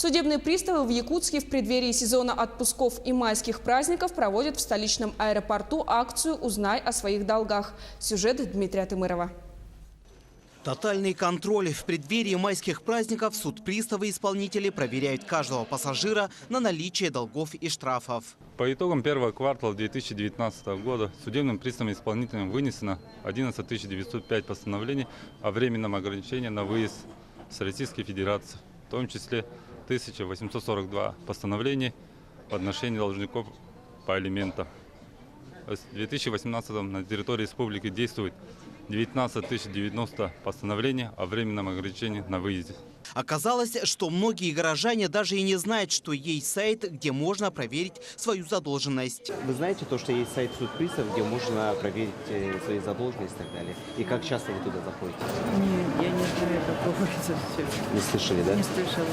Судебные приставы в Якутске в преддверии сезона отпусков и майских праздников проводят в столичном аэропорту акцию «Узнай о своих долгах». Сюжет Дмитрия Тымырова. Тотальный контроль. В преддверии майских праздников судприставы и исполнители проверяют каждого пассажира на наличие долгов и штрафов. По итогам первого квартала 2019 года судебным приставам и исполнителям вынесено 11 905 постановлений о временном ограничении на выезд с Российской Федерации, в том числе 1842 постановлений в отношении должников по алиментам. В 2018 на территории республики действует 19 090 постановлений о временном ограничении на выезде. Оказалось, что многие горожане даже и не знают, что есть сайт, где можно проверить свою задолженность. Вы знаете то, что есть сайт судприставов, где можно проверить свои задолженности и так далее? И как часто вы туда заходите? Нет, я не знаю, какого это все. Не слышали, да? Не слышала.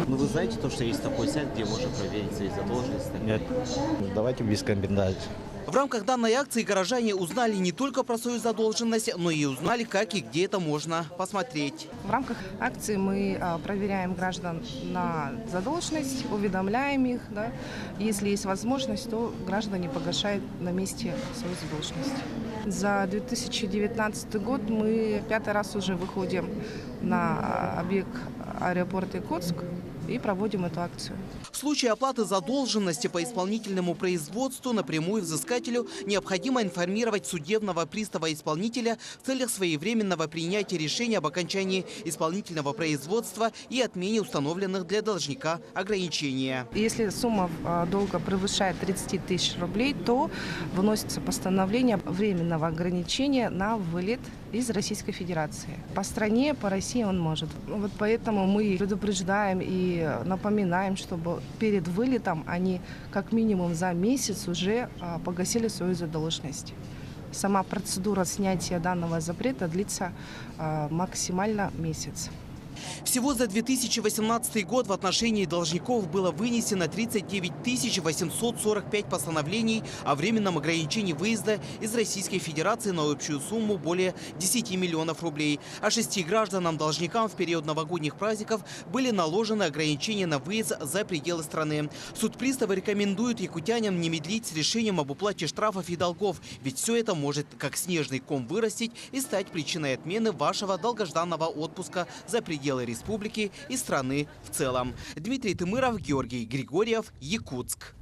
Ну вы знаете то, что есть такой сайт, где можно проверить свои задолженности? Нет, давайте без комбинаций. В рамках данной акции горожане узнали не только про свою задолженность, но и узнали, как и где это можно посмотреть. В рамках акции мы проверяем граждан на задолженность, уведомляем их. Да. Если есть возможность, то граждане погашают на месте свою задолженность. За 2019 год мы 5-й раз уже выходим на объект аэропорта Якутск и проводим эту акцию. В случае оплаты задолженности по исполнительному производству напрямую взыскателю необходимо информировать судебного пристава-исполнителя в целях своевременного принятия решения об окончании исполнительного производства и отмене установленных для должника ограничения. Если сумма долга превышает 30 тысяч рублей, то выносится постановление временного ограничения на вылет из Российской Федерации. По стране, по России он может. Вот поэтому мы предупреждаем и напоминаем, чтобы перед вылетом они как минимум за месяц уже погасили свою задолженность. Сама процедура снятия данного запрета длится максимально месяц. Всего за 2018 год в отношении должников было вынесено 39 845 постановлений о временном ограничении выезда из Российской Федерации на общую сумму более 10 миллионов рублей. А 6 гражданам-должникам в период новогодних праздников были наложены ограничения на выезд за пределы страны. Судприставы рекомендуют якутянам не медлить с решением об уплате штрафов и долгов, ведь все это может как снежный ком вырастить и стать причиной отмены вашего долгожданного отпуска за пределы республики и страны в целом. Дмитрий Тымыров, Георгий Григорьев, Якутск.